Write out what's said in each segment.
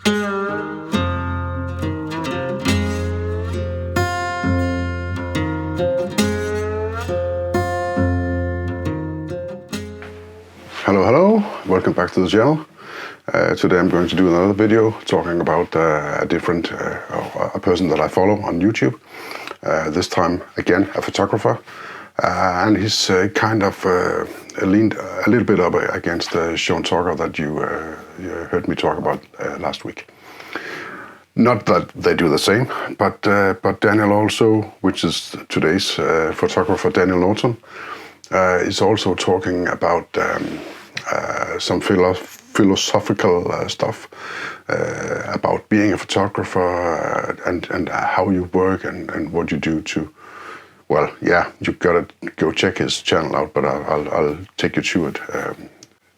Hello, welcome back to the channel. Today I'm going to do another video talking about a person that I follow on YouTube. This time again a photographer, and he's kind of leaned a little bit up against Sean Tucker that you heard me talk about last week. Not that they do the same, but Daniel also, which is today's photographer Daniel Norton, is also talking about some philosophical stuff about being a photographer and how you work and what you do to. Well, yeah, you gotta go check his channel out, but I'll take you to it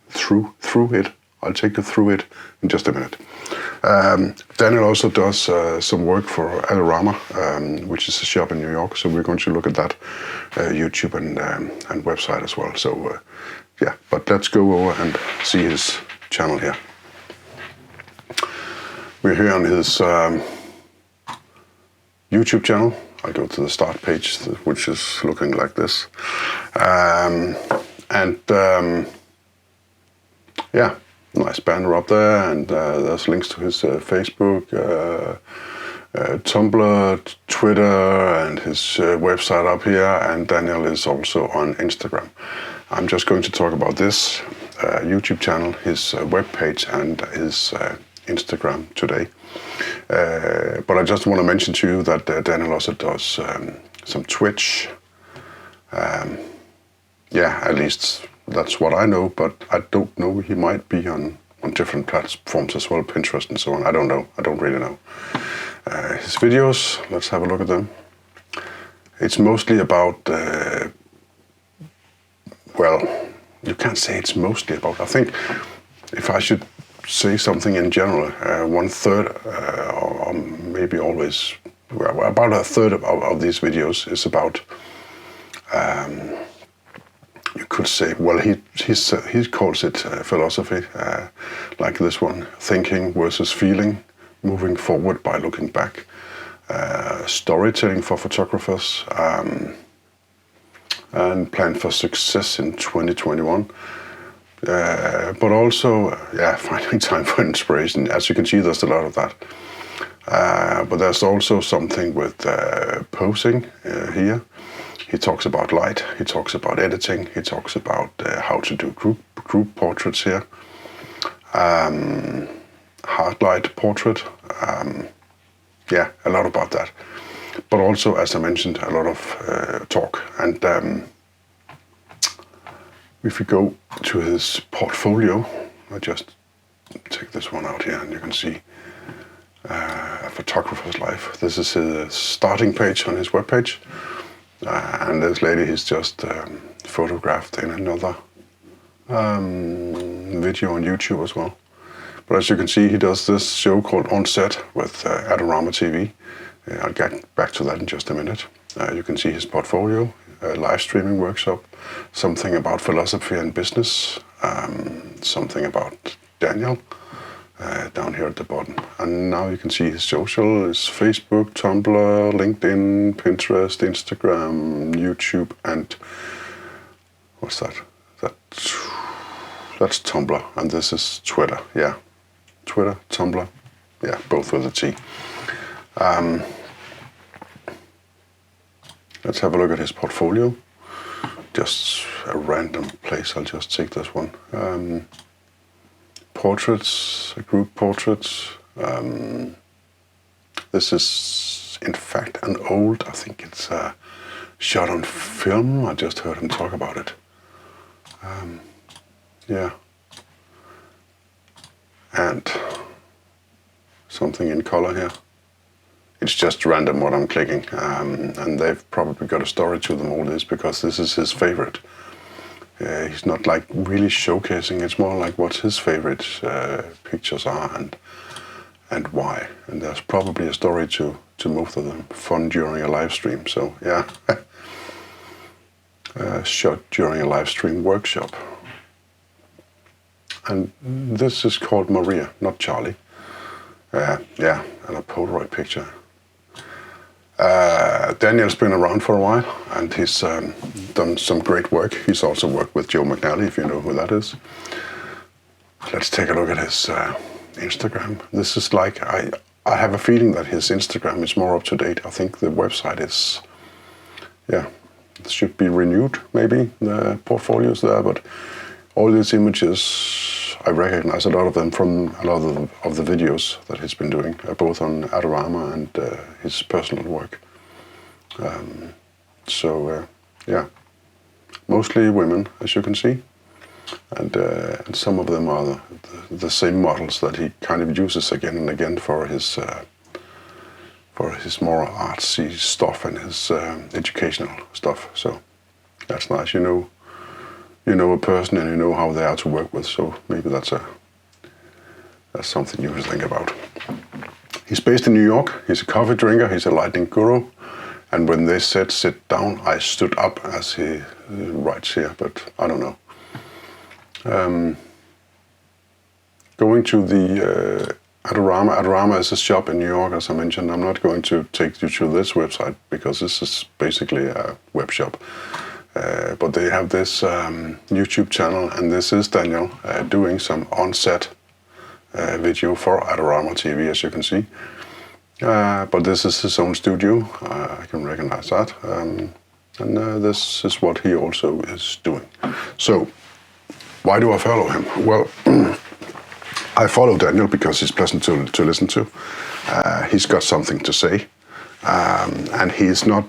through it. I'll take you through it in just a minute. Daniel also does some work for Adorama, which is a shop in New York. So we're going to look at that YouTube and website as well. So yeah, but let's go over and see his channel here. We're here on his YouTube channel. I'll go to the start page, which is looking like this. Yeah, nice banner up there, and there's links to his Facebook, Tumblr, Twitter, and his website up here, and Daniel is also on Instagram. I'm just going to talk about this YouTube channel, his webpage, and his Instagram today. But I just want to mention to you that Daniel also does some Twitch. Yeah, at least that's what I know, but I don't know. He might be on different platforms as well, Pinterest and so on. I don't know. I don't really know. His videos, let's have a look at them. It's mostly about, well, you can't say it's mostly about. I think if I should say something in general, 1/3 or maybe always, well, about 1/3 of these videos is about, you could say, well, he calls it philosophy, like this one, thinking versus feeling, moving forward by looking back, storytelling for photographers, and plan for success in 2021. But also, yeah, finding time for inspiration. As you can see, there's a lot of that. But there's also something with posing here. He talks about light, he talks about editing, he talks about how to do group portraits here. Hard light portrait, yeah, a lot about that. But also, as I mentioned, a lot of talk. And if we go to his portfolio, I just take this one out here and you can see a photographer's life. This is his starting page on his webpage. And this lady he's just photographed in another video on YouTube as well. But as you can see, he does this show called On Set with Adorama TV. I'll get back to that in just a minute. You can see his portfolio, live streaming workshop, something about philosophy and business, something about Daniel down here at the bottom. And now you can see his social is Facebook, Tumblr, LinkedIn, Pinterest, Instagram, YouTube, and what's that? That's Tumblr, and this is Twitter. Yeah, Twitter, Tumblr, yeah, both with a T. Let's have a look at his portfolio. Just a random place. I'll just take this one. Portraits, group portraits. This is, in fact, an old, I think it's shot on film. I just heard him talk about it. Yeah. And something in color here. It's just random what I'm clicking. And they've probably got a story to them, all this, because this is his favorite. He's not like really showcasing, it's more like what his favorite pictures are and why. And there's probably a story to most of them. Fun during a live stream, so yeah. Shot during a live stream workshop. And this is called Maria, not Charlie. Yeah, and a Polaroid picture. Daniel's been around for a while, and he's done some great work. He's also worked with Joe McNally, if you know who that is. Let's take a look at his Instagram. This is like, I have a feeling that his Instagram is more up to date. I think the website is, yeah, it should be renewed, maybe, the portfolios there, but all these images, I recognize a lot of them from a lot of the videos that he's been doing, both on Adorama and his personal work. Yeah, mostly women, as you can see, and some of them are the same models that he kind of uses again and again for his more artsy stuff and his educational stuff. So that's nice. You know a person and you know how they are to work with. So maybe that's something you should think about. He's based in New York. He's a coffee drinker. He's a lighting guru. And when they said sit down, I stood up, as he writes here, but I don't know. Going to the Adorama. Adorama is a shop in New York, as I mentioned. I'm not going to take you to this website because this is basically a web shop. But they have this YouTube channel, and this is Daniel doing some on-set video for Adorama TV, as you can see. But this is his own studio, I can recognize that. And this is what he also is doing. So, why do I follow him? Well, I follow Daniel because he's pleasant to listen to. He's got something to say. And he's not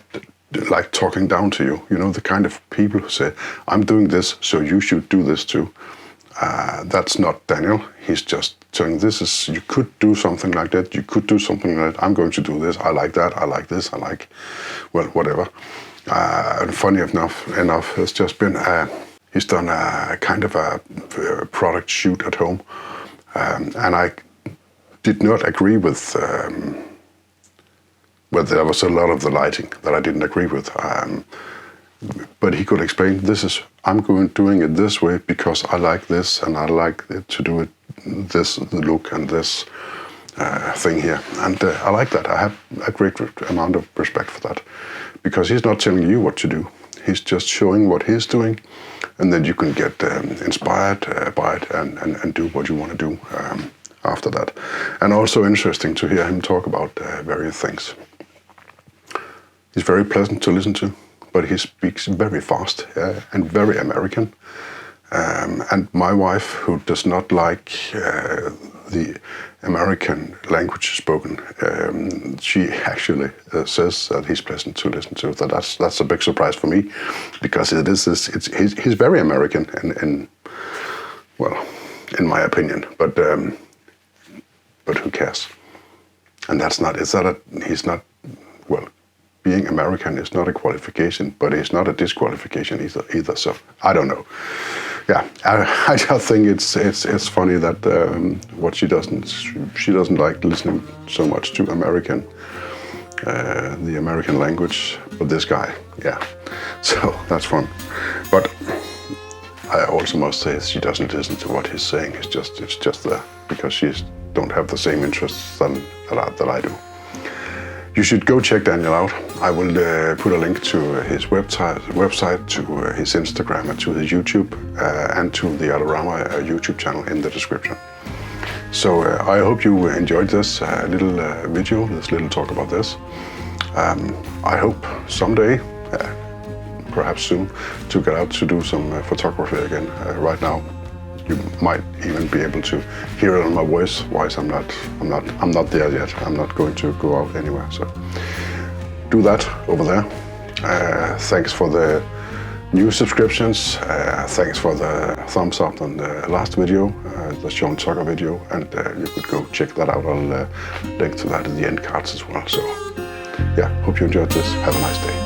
like talking down to you. You know, the kind of people who say, I'm doing this, so you should do this too. That's not Daniel. He's just saying, you could do something like that, you could do something like that, I'm going to do this, I like that, I like this, I like, well, whatever. And funny enough, it's just been, he's done a kind of a product shoot at home. And I did not agree with, well, there was a lot of the lighting that I didn't agree with. But he could explain, I'm doing it this way because I like this and I like it to do it this look and this thing here. And I like that. I have a great amount of respect for that because he's not telling you what to do. He's just showing what he's doing, and then you can get inspired by it and do what you want to do after that. And also interesting to hear him talk about various things. He's very pleasant to listen to, but he speaks very fast and very American. And my wife, who does not like the American language spoken, she actually says that he's pleasant to listen to. That's a big surprise for me, because he's very American, in my opinion. But who cares? And he's not. Well, being American is not a qualification, but it's not a disqualification either. So I don't know. Yeah, I just think it's funny that what she doesn't like listening so much to the American language, but this guy, yeah. So that's fun. But I also must say she doesn't listen to what he's saying. It's just there because she don't have the same interests that I do. You should go check Daniel out. I will put a link to his website, to his Instagram, and to his YouTube, and to the Adorama YouTube channel in the description. So I hope you enjoyed this little video, this little talk about this. I hope someday, perhaps soon, to get out to do some photography again. Right now, you might even be able to hear it on my voice. I'm not there yet. I'm not going to go out anywhere. So do that over there. Thanks for the new subscriptions. Thanks for the thumbs up on the last video, the Sean Tucker video, and you could go check that out. I'll link to that in the end cards as well. So yeah, hope you enjoyed this. Have a nice day.